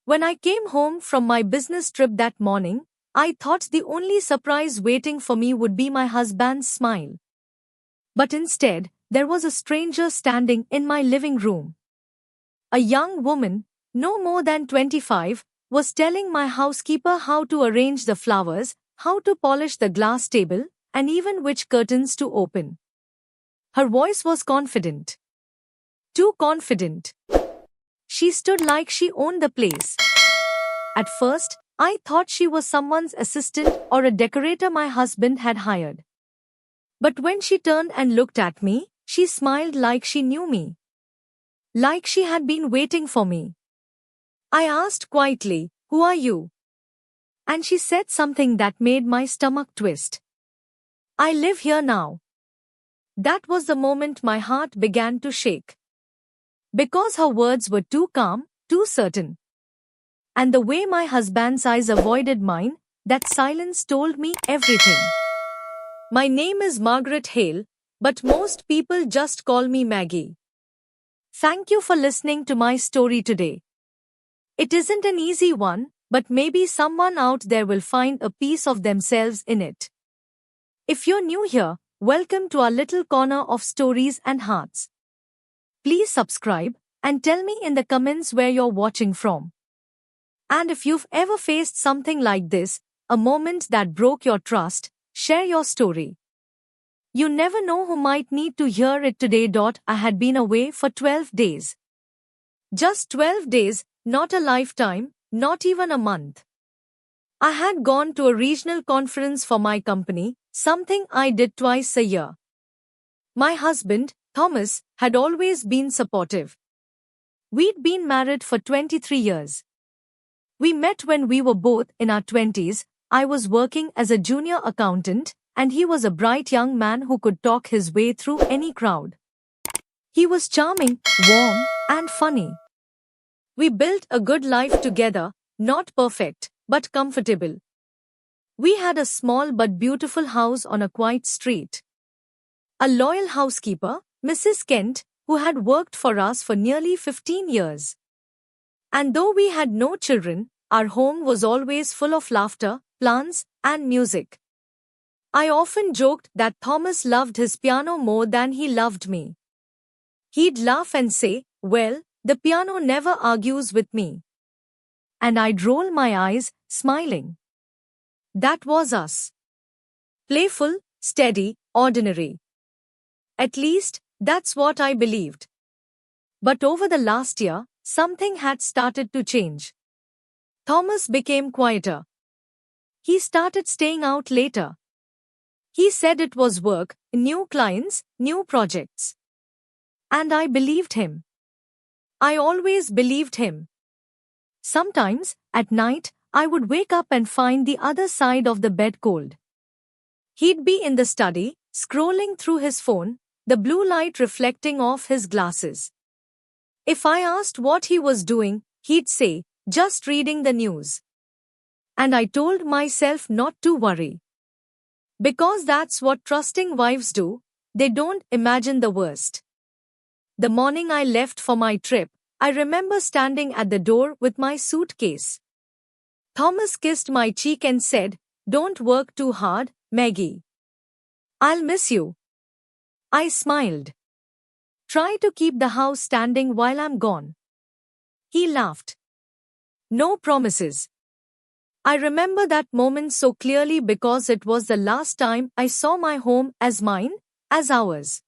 When I came home from my business trip that morning, I thought the only surprise waiting for me would be my husband's smile. But instead, there was a stranger standing in my living room. A young woman, no more than 25, was telling my housekeeper how to arrange the flowers, how to polish the glass table, and even which curtains to open. Her voice was confident. Too confident. She stood like she owned the place. At first, I thought she was someone's assistant or a decorator my husband had hired. But when she turned and looked at me, she smiled like she knew me. Like she had been waiting for me. I asked quietly, "Who are you?" And she said something that made my stomach twist. "I live here now." That was the moment my heart began to shake. Because her words were too calm, too certain. And the way my husband's eyes avoided mine, that silence told me everything. My name is Margaret Hale, but most people just call me Maggie. Thank you for listening to my story today. It isn't an easy one, but maybe someone out there will find a piece of themselves in it. If you're new here, welcome to our little corner of stories and hearts. Please subscribe and tell me in the comments where you're watching from. And if you've ever faced something like this, a moment that broke your trust, share your story. You never know who might need to hear it today. I had been away for 12 days. Just 12 days, not a lifetime, not even a month. I had gone to a regional conference for my company, something I did twice a year. My husband, Thomas, had always been supportive. We'd been married for 23 years. We met when we were both in our 20s. I was working as a junior accountant, and he was a bright young man who could talk his way through any crowd. He was charming, warm, and funny. We built a good life together, not perfect, but comfortable. We had a small but beautiful house on a quiet street. A loyal housekeeper, Mrs. Kent, who had worked for us for nearly 15 years. And though we had no children, our home was always full of laughter, plants, and music. I often joked that Thomas loved his piano more than he loved me. He'd laugh and say, "Well, the piano never argues with me." And I'd roll my eyes, smiling. That was us. Playful, steady, ordinary. At least, that's what I believed. But over the last year, something had started to change. Thomas became quieter. He started staying out later. He said it was work, new clients, new projects. And I believed him. I always believed him. Sometimes, at night, I would wake up and find the other side of the bed cold. He'd be in the study, scrolling through his phone, the blue light reflecting off his glasses. If I asked what he was doing, he'd say, "Just reading the news." And I told myself not to worry. Because that's what trusting wives do, they don't imagine the worst. The morning I left for my trip, I remember standing at the door with my suitcase. Thomas kissed my cheek and said, "Don't work too hard, Maggie. I'll miss you." I smiled. "Try to keep the house standing while I'm gone." He laughed. No promises. I remember that moment so clearly because it was the last time I saw my home as mine, as ours.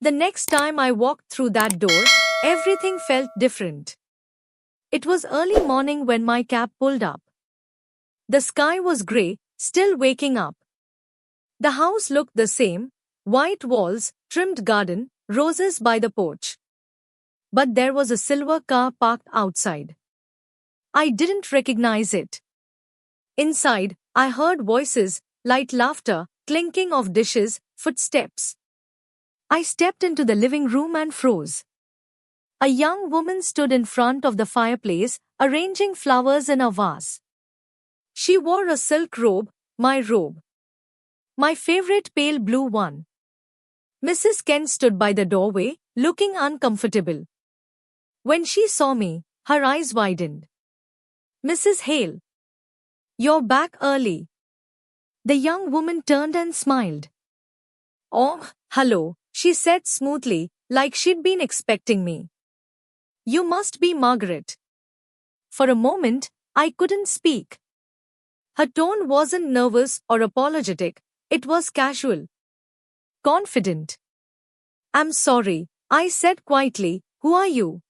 The next time I walked through that door, everything felt different. It was early morning when my cab pulled up. The sky was grey, still waking up. The house looked the same, white walls, trimmed garden, roses by the porch. But there was a silver car parked outside. I didn't recognize it. Inside, I heard voices, light laughter, clinking of dishes, footsteps. I stepped into the living room and froze. A young woman stood in front of the fireplace, arranging flowers in a vase. She wore a silk robe, my robe. My favorite pale blue one. Mrs. Kent stood by the doorway, looking uncomfortable. When she saw me, her eyes widened. Mrs. Hale. You're back early. The young woman turned and smiled. Oh, hello, she said smoothly, like she'd been expecting me. You must be Margaret. For a moment, I couldn't speak. Her tone wasn't nervous or apologetic, it was casual. Confident. I'm sorry, I said quietly, who are you?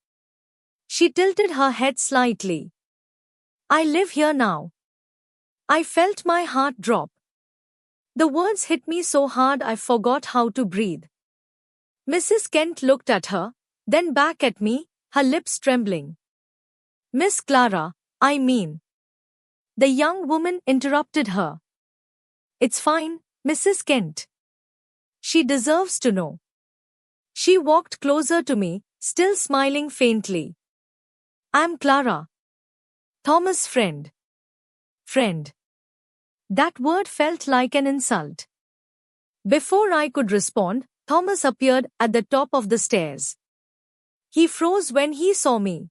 She tilted her head slightly. I live here now. I felt my heart drop. The words hit me so hard I forgot how to breathe. Mrs. Kent looked at her, then back at me, her lips trembling. Miss Clara, I mean. The young woman interrupted her. It's fine, Mrs. Kent. She deserves to know. She walked closer to me, still smiling faintly. I'm Clara. Thomas' friend. Friend. That word felt like an insult. Before I could respond, Thomas appeared at the top of the stairs. He froze when he saw me.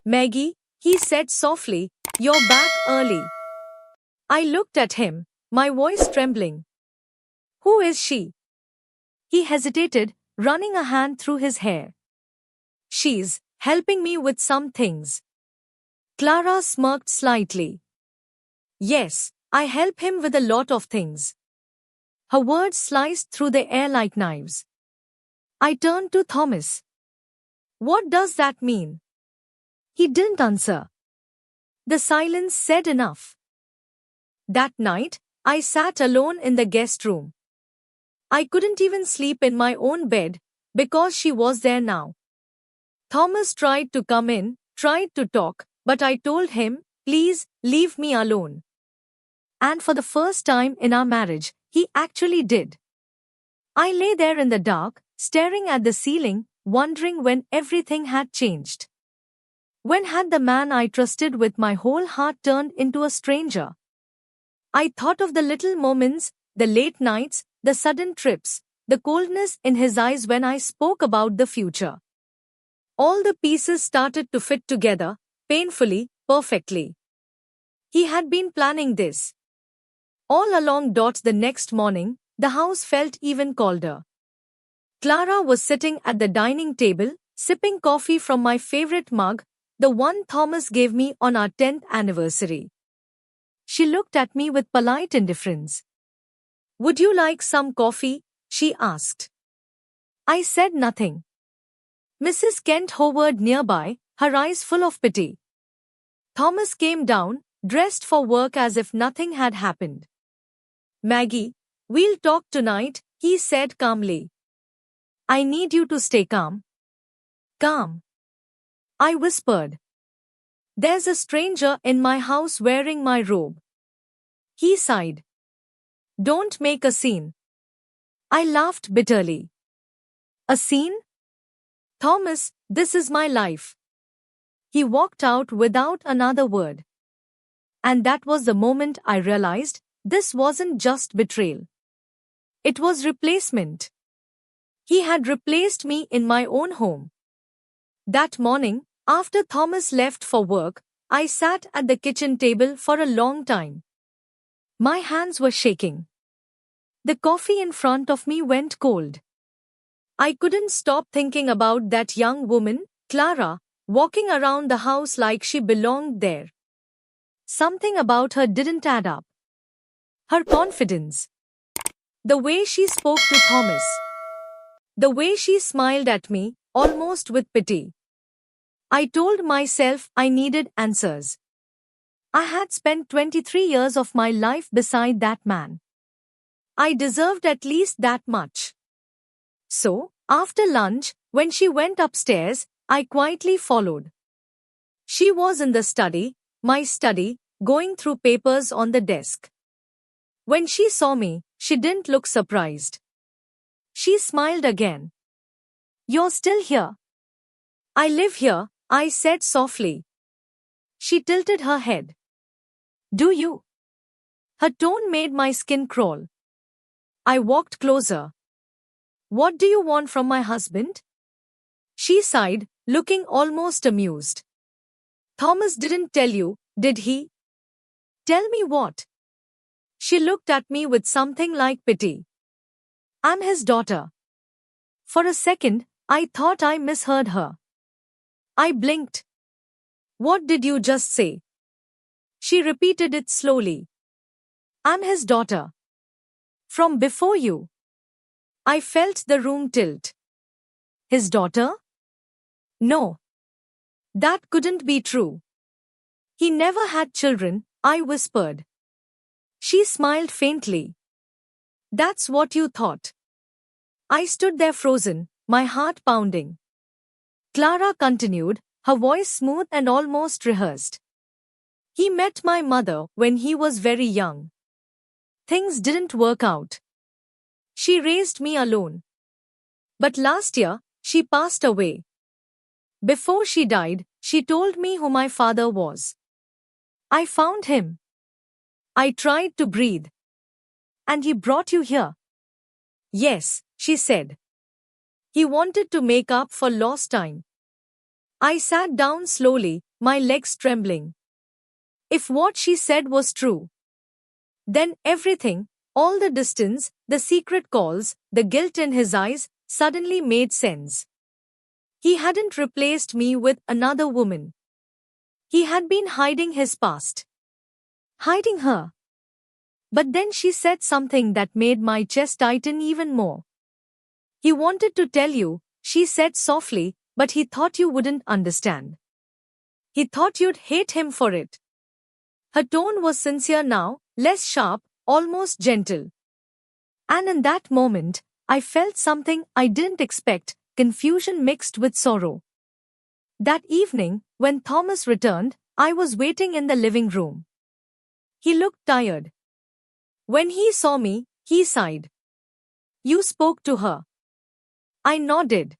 Maggie, he said softly, you're back early. I looked at him, my voice trembling. Who is she? He hesitated, running a hand through his hair. She's helping me with some things. Clara smirked slightly. Yes, I help him with a lot of things. Her words sliced through the air like knives. I turned to Thomas. What does that mean? He didn't answer. The silence said enough. That night, I sat alone in the guest room. I couldn't even sleep in my own bed because she was there now. Thomas tried to come in, tried to talk, but I told him, please, leave me alone. And for the first time in our marriage, he actually did. I lay there in the dark, staring at the ceiling, wondering when everything had changed. When had the man I trusted with my whole heart turned into a stranger? I thought of the little moments, the late nights, the sudden trips, the coldness in his eyes when I spoke about the future. All the pieces started to fit together, painfully, perfectly. He had been planning this. All along. The next morning, the house felt even colder. Clara was sitting at the dining table, sipping coffee from my favorite mug, the one Thomas gave me on our 10th anniversary. She looked at me with polite indifference. Would you like some coffee? She asked. I said nothing. Mrs. Kent hovered nearby, her eyes full of pity. Thomas came down, dressed for work as if nothing had happened. Maggie, we'll talk tonight, he said calmly. I need you to stay calm. Calm. I whispered. There's a stranger in my house wearing my robe. He sighed. Don't make a scene. I laughed bitterly. A scene? Thomas, this is my life. He walked out without another word. And that was the moment I realized this wasn't just betrayal. It was replacement. He had replaced me in my own home. That morning, after Thomas left for work, I sat at the kitchen table for a long time. My hands were shaking. The coffee in front of me went cold. I couldn't stop thinking about that young woman, Clara, walking around the house like she belonged there. Something about her didn't add up. Her confidence. The way she spoke to Thomas. The way she smiled at me, almost with pity. I told myself I needed answers. I had spent 23 years of my life beside that man. I deserved at least that much. So, after lunch, when she went upstairs, I quietly followed. She was in the study, my study, going through papers on the desk. When she saw me, she didn't look surprised. She smiled again. You're still here. I live here, I said softly. She tilted her head. Do you? Her tone made my skin crawl. I walked closer. What do you want from my husband? She sighed, looking almost amused. Thomas didn't tell you, did he? Tell me what? She looked at me with something like pity. I'm his daughter. For a second, I thought I misheard her. I blinked. What did you just say? She repeated it slowly. I'm his daughter. From before you. I felt the room tilt. His daughter? No. That couldn't be true. He never had children, I whispered. She smiled faintly. That's what you thought. I stood there frozen, my heart pounding. Clara continued, her voice smooth and almost rehearsed. He met my mother when he was very young. Things didn't work out. She raised me alone. But last year, she passed away. Before she died, she told me who my father was. I found him. I tried to breathe. And he brought you here. Yes, she said. He wanted to make up for lost time. I sat down slowly, my legs trembling. If what she said was true, then everything, all the distance, the secret calls, the guilt in his eyes, suddenly made sense. He hadn't replaced me with another woman. He had been hiding his past. Hiding her. But then she said something that made my chest tighten even more. He wanted to tell you, she said softly, but he thought you wouldn't understand. He thought you'd hate him for it. Her tone was sincere now, less sharp, almost gentle. And in that moment, I felt something I didn't expect, confusion mixed with sorrow. That evening, when Thomas returned, I was waiting in the living room. He looked tired. When he saw me, he sighed. You spoke to her. I nodded.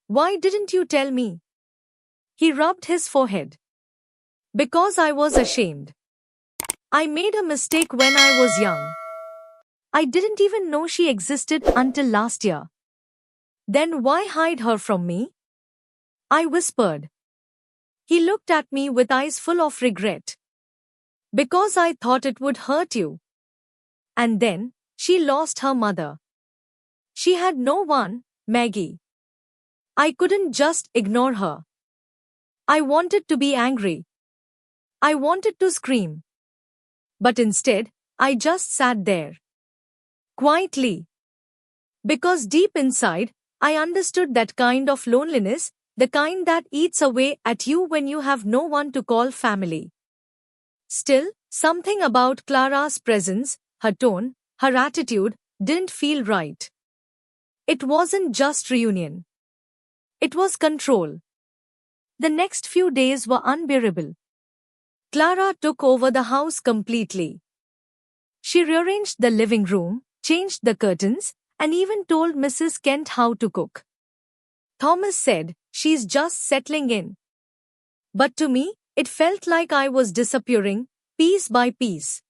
Why didn't you tell me? He rubbed his forehead. Because I was ashamed. I made a mistake when I was young. I didn't even know she existed until last year. Then why hide her from me? I whispered. He looked at me with eyes full of regret. Because I thought it would hurt you. And then, she lost her mother. She had no one, Maggie. I couldn't just ignore her. I wanted to be angry. I wanted to scream. But instead, I just sat there. Quietly. Because deep inside, I understood that kind of loneliness, the kind that eats away at you when you have no one to call family. Still, something about Clara's presence, her tone, her attitude, didn't feel right. It wasn't just reunion. It was control. The next few days were unbearable. Clara took over the house completely. She rearranged the living room, changed the curtains, and even told Mrs. Kent how to cook. Thomas said, she's just settling in. But to me, it felt like I was disappearing, piece by piece.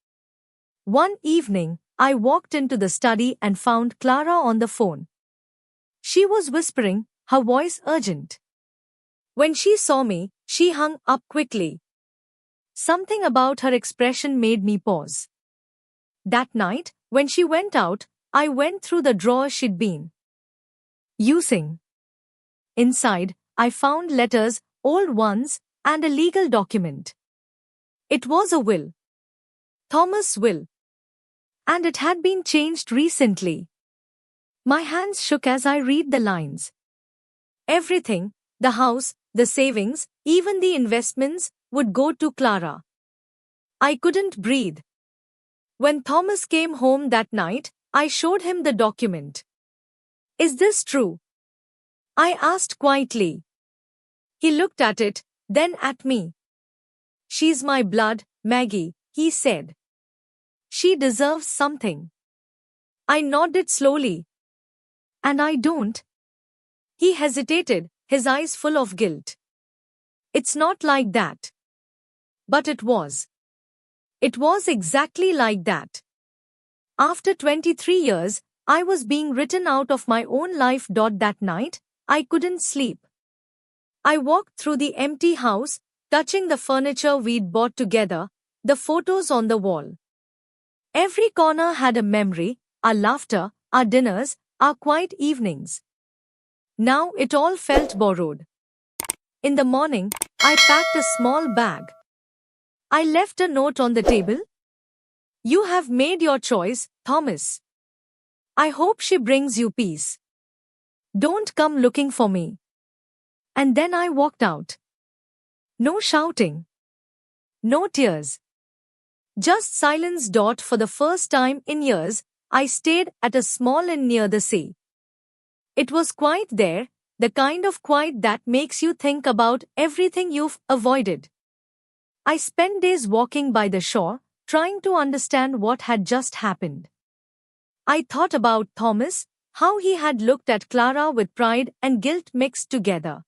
One evening, I walked into the study and found Clara on the phone. She was whispering, her voice urgent. When she saw me, she hung up quickly. Something about her expression made me pause. That night, when she went out, I went through the drawer she'd been using. Inside, I found letters, old ones, and a legal document. It was a will. Thomas' will. And it had been changed recently. My hands shook as I read the lines. Everything, the house, the savings, even the investments, would go to Clara. I couldn't breathe. When Thomas came home that night, I showed him the document. Is this true? I asked quietly. He looked at it, then at me. She's my blood, Maggie, he said. She deserves something. I nodded slowly. And I don't. He hesitated, his eyes full of guilt. It's not like that. But it was. It was exactly like that. After 23 years, I was being written out of my own life. That night, I couldn't sleep. I walked through the empty house, touching the furniture we'd bought together, the photos on the wall. Every corner had a memory, our laughter, our dinners, our quiet evenings. Now it all felt borrowed. In the morning, I packed a small bag. I left a note on the table. You have made your choice, Thomas. I hope she brings you peace. Don't come looking for me. And then I walked out. No shouting. No tears. Just silence. For the first time in years, I stayed at a small inn near the sea. It was quiet there, the kind of quiet that makes you think about everything you've avoided. I spent days walking by the shore, trying to understand what had just happened. I thought about Thomas, how he had looked at Clara with pride and guilt mixed together.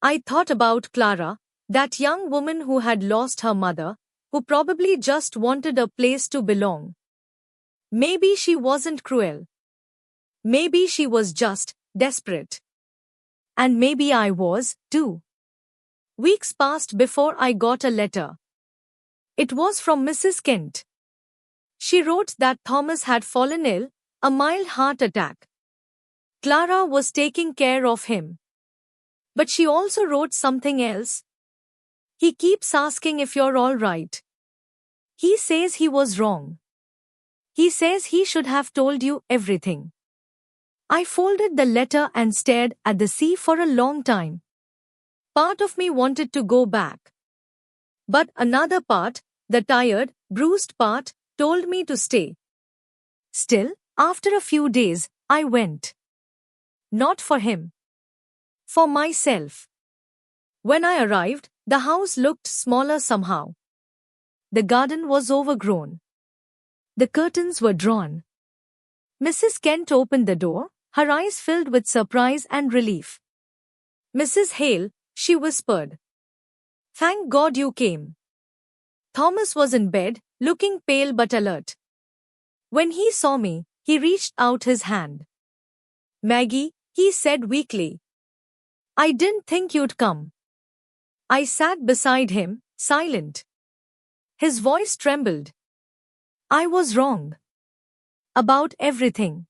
I thought about Clara, that young woman who had lost her mother, who probably just wanted a place to belong. Maybe she wasn't cruel. Maybe she was just desperate. And maybe I was, too. Weeks passed before I got a letter. It was from Mrs. Kent. She wrote that Thomas had fallen ill, a mild heart attack. Clara was taking care of him. But she also wrote something else. He keeps asking if you're all right. He says he was wrong. He says he should have told you everything. I folded the letter and stared at the sea for a long time. Part of me wanted to go back. But another part, the tired, bruised part, told me to stay. Still, after a few days, I went. Not for him. For myself. When I arrived, the house looked smaller somehow. The garden was overgrown. The curtains were drawn. Mrs. Kent opened the door, her eyes filled with surprise and relief. Mrs. Hale, she whispered. Thank God you came. Thomas was in bed, looking pale but alert. When he saw me, he reached out his hand. Maggie, he said weakly. I didn't think you'd come. I sat beside him, silent. His voice trembled. I was wrong. About everything.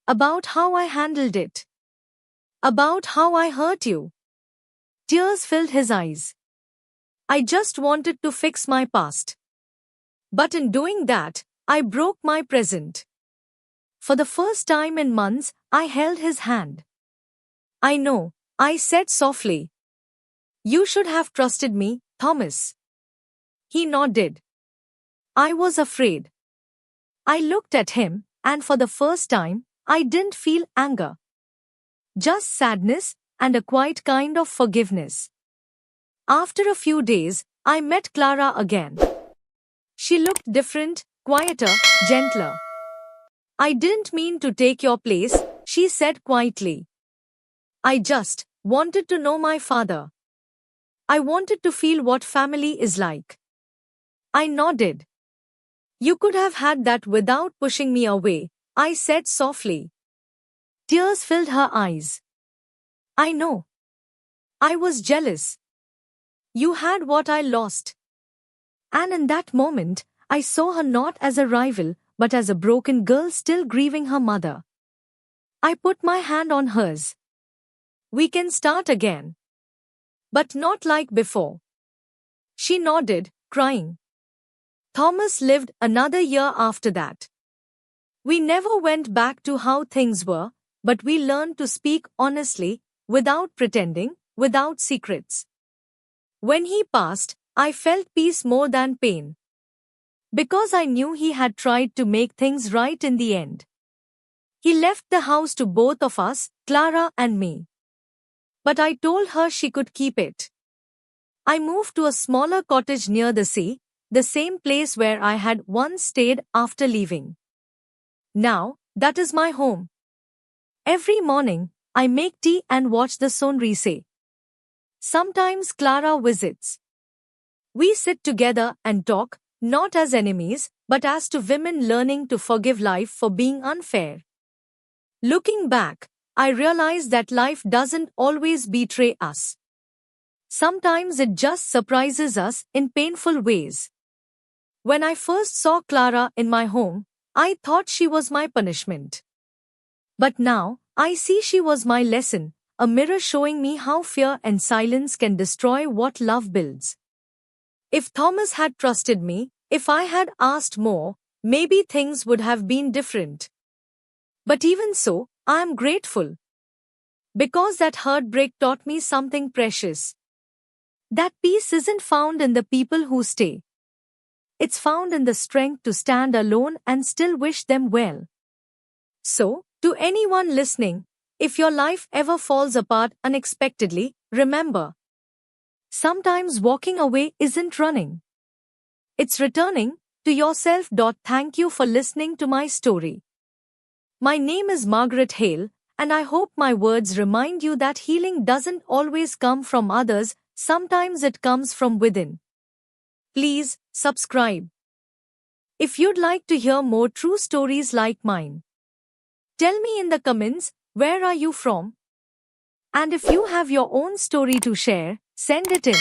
About how I handled it. About how I hurt you. Tears filled his eyes. I just wanted to fix my past. But in doing that, I broke my present. For the first time in months, I held his hand. I know, I said softly. You should have trusted me, Thomas. He nodded. I was afraid. I looked at him, and for the first time, I didn't feel anger. Just sadness and a quiet kind of forgiveness. After a few days, I met Clara again. She looked different, quieter, gentler. I didn't mean to take your place, she said quietly. I just wanted to know my father. I wanted to feel what family is like. I nodded. You could have had that without pushing me away, I said softly. Tears filled her eyes. I know. I was jealous. You had what I lost. And in that moment, I saw her not as a rival, but as a broken girl still grieving her mother. I put my hand on hers. We can start again. But not like before. She nodded, crying. Thomas lived another year after that. We never went back to how things were, but we learned to speak honestly, without pretending, without secrets. When he passed, I felt peace more than pain. Because I knew he had tried to make things right in the end. He left the house to both of us, Clara and me. But I told her she could keep it. I moved to a smaller cottage near the sea, the same place where I had once stayed after leaving. Now, that is my home. Every morning, I make tea and watch the sunrise. Sometimes Clara visits. We sit together and talk, not as enemies, but as two women learning to forgive life for being unfair. Looking back, I realize that life doesn't always betray us. sometimes it just surprises us in painful ways. When I first saw Clara in my home, I thought she was my punishment. But now, I see she was my lesson, a mirror showing me how fear and silence can destroy what love builds. If Thomas had trusted me, if I had asked more, maybe things would have been different. But even so, I am grateful. Because that heartbreak taught me something precious. That peace isn't found in the people who stay. It's found in the strength to stand alone and still wish them well. So, to anyone listening, if your life ever falls apart unexpectedly, remember. Sometimes walking away isn't running. It's returning to yourself. Thank you for listening to my story. My name is Margaret Hale, and I hope my words remind you that healing doesn't always come from others, sometimes it comes from within. Please, subscribe if you'd like to hear more true stories like mine. Tell me in the comments, where are you from? And if you have your own story to share, send it in.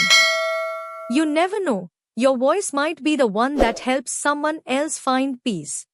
You never know, your voice might be the one that helps someone else find peace.